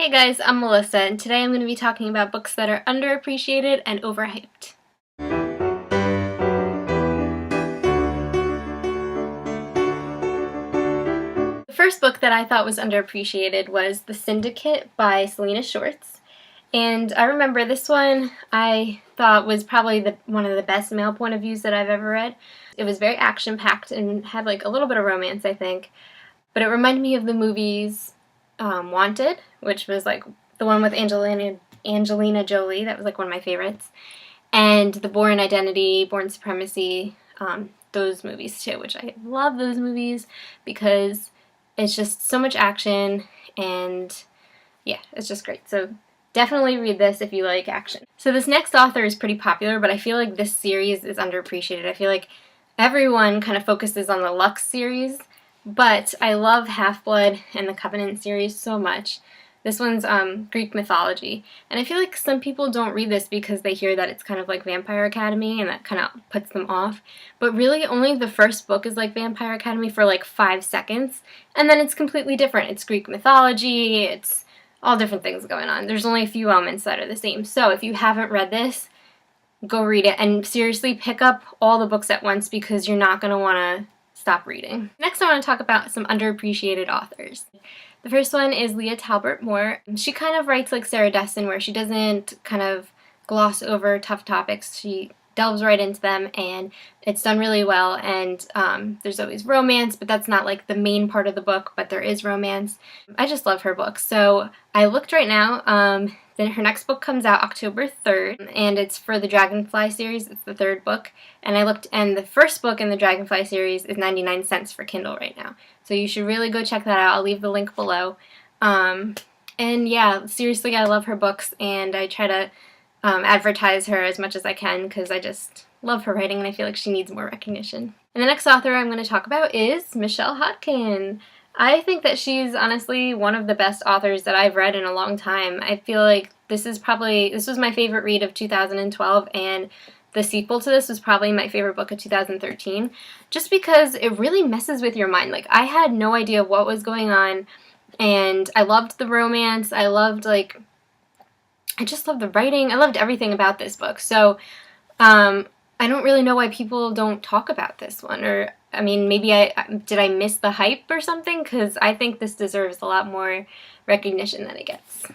Hey guys, I'm Melissa, and today I'm going to be talking about books that are underappreciated and overhyped. The first book that I thought was underappreciated was The Syndicate by Selena Shorts. And I remember this one I thought was probably one of the best male point of views that I've ever read. It was very action-packed and had like a little bit of romance, I think. But it reminded me of the movies Wanted, which was like the one with Angelina Jolie. That was like one of my favorites. And The Bourne Identity, Bourne Supremacy, those movies too, which I love those movies because it's just so much action and yeah, it's just great. So definitely read this if you like action. So this next author is pretty popular, but I feel like this series is underappreciated. I feel like everyone kind of focuses on the Lux series, but I love Half-Blood and the Covenant series so much. This one's Greek mythology, and I feel like some people don't read this because they hear that it's kind of like Vampire Academy, and that kind of puts them off. But really, only the first book is like Vampire Academy for like 5 seconds, and then it's completely different. It's Greek mythology, it's all different things going on. There's only a few elements that are the same. So if you haven't read this, go read it, and seriously pick up all the books at once because you're not going to want to stop reading. Next, I want to talk about some underappreciated authors. The first one is Leah Talbert Moore. She kind of writes like Sarah Destin, where she doesn't kind of gloss over tough topics. She delves right into them, and it's done really well, and there's always romance, but that's not like the main part of the book, but there is romance. I just love her books. So I looked right now, then her next book comes out October 3rd, and it's for the Dragonfly series. It's the 3rd book, and I looked, and the first book in the Dragonfly series is 99 cents for Kindle right now. So you should really go check that out. I'll leave the link below. And yeah, seriously, I love her books, and I try to advertise her as much as I can because I just love her writing and I feel like she needs more recognition. And the next author I'm going to talk about is Michelle Hodkin. I think that she's honestly one of the best authors that I've read in a long time. I feel like this was my favorite read of 2012, and the sequel to this was probably my favorite book of 2013, just because it really messes with your mind. Like, I had no idea what was going on, and I loved the romance. I just loved the writing. I loved everything about this book. So I don't really know why people don't talk about this one. Or, I mean, maybe did I miss the hype or something? Because I think this deserves a lot more recognition than it gets.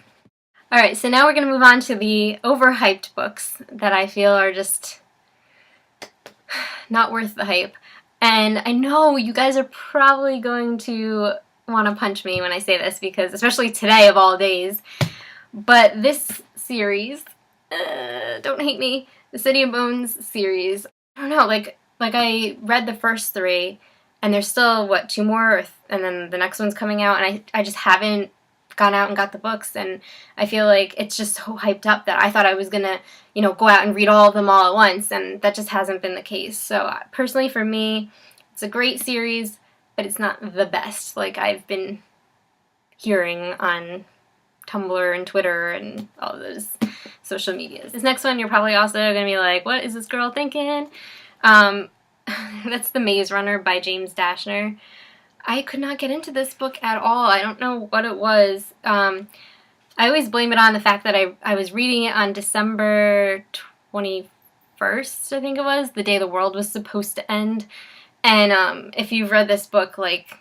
Alright, so now we're going to move on to the overhyped books that I feel are just not worth the hype. And I know you guys are probably going to want to punch me when I say this, because especially today of all days. But this series, don't hate me, the City of Bones series, I don't know, like I read the first 3, and there's still, what, 2 more, and then the next one's coming out, and I just haven't gone out and got the books, and I feel like it's just so hyped up that I thought I was gonna, go out and read all of them all at once, and that just hasn't been the case. So personally for me, it's a great series, but it's not the best, like I've been hearing on Tumblr and Twitter and all those social medias. This next one, you're probably also going to be like, what is this girl thinking? That's The Maze Runner by James Dashner. I could not get into this book at all. I don't know what it was. I always blame it on the fact that I was reading it on December 21st, I think it was, the day the world was supposed to end. And if you've read this book, like,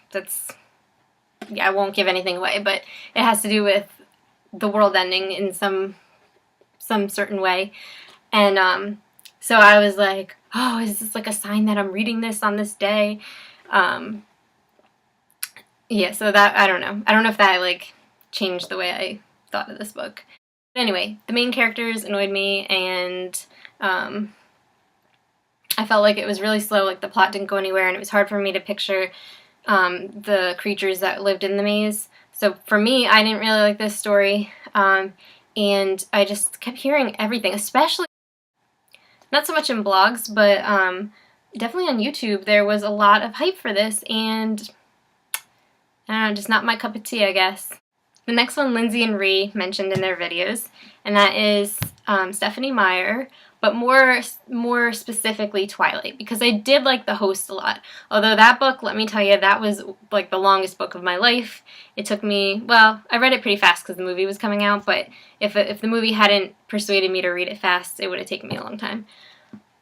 I won't give anything away, but it has to do with the world ending in some certain way. And so I was like, oh, is this like a sign that I'm reading this on this day? Yeah, so that, I don't know. I don't know if that like changed the way I thought of this book. But anyway, the main characters annoyed me, and I felt like it was really slow, like the plot didn't go anywhere, and it was hard for me to picture the creatures that lived in the maze. So for me, I didn't really like this story, and I just kept hearing everything, especially, not so much in blogs, but definitely on YouTube, there was a lot of hype for this, and I don't know, just not my cup of tea, I guess. The next one, Lindsay and Ree mentioned in their videos, and that is Stephanie Meyer, but more specifically Twilight, because I did like The Host a lot. Although that book, let me tell you, that was like the longest book of my life. It took me, well, I read it pretty fast because the movie was coming out, but if the movie hadn't persuaded me to read it fast, it would have taken me a long time.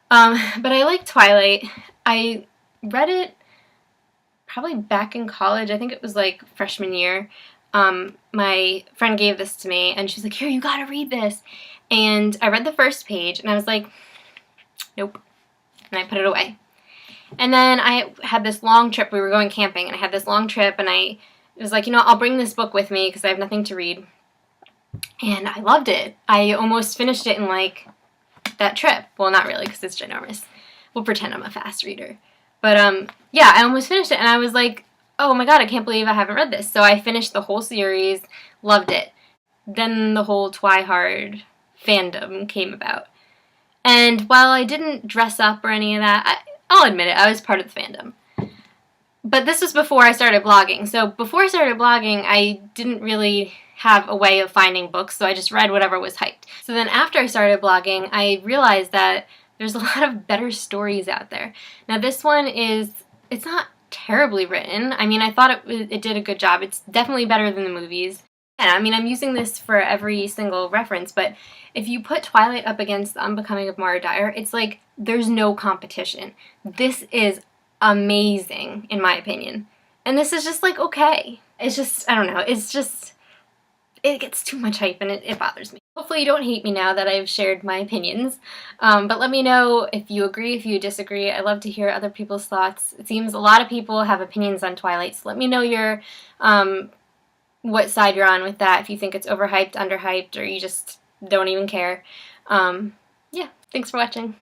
But I like Twilight. I read it probably back in college. I think it was like freshman year. My friend gave this to me, and she's like, "Here, you gotta read this." And I read the first page, and I was like, nope. And I put it away. And then I had this long trip. We were going camping, and I had this long trip, and I was like, I'll bring this book with me because I have nothing to read. And I loved it. I almost finished it in, like, that trip. Well, not really, because it's ginormous. We'll pretend I'm a fast reader. But, yeah, I almost finished it, and I was like, oh my god, I can't believe I haven't read this. So I finished the whole series, loved it. Then the whole Twihard fandom came about. And while I didn't dress up or any of that, I'll admit it, I was part of the fandom. But this was before I started blogging. So before I started blogging, I didn't really have a way of finding books, so I just read whatever was hyped. So then after I started blogging, I realized that there's a lot of better stories out there. Now this one it's not terribly written. I mean, I thought it did a good job. It's definitely better than the movies. Yeah, I mean, I'm using this for every single reference, but if you put Twilight up against The Unbecoming of Mara Dyer, it's like there's no competition. This is amazing, in my opinion. And this is just like, okay. It's just, I don't know, it's just, it gets too much hype and it bothers me. Hopefully you don't hate me now that I've shared my opinions, but let me know if you agree, if you disagree. I love to hear other people's thoughts. It seems a lot of people have opinions on Twilight, so let me know your, what side you're on with that, if you think it's overhyped, underhyped, or you just don't even care. Yeah, thanks for watching.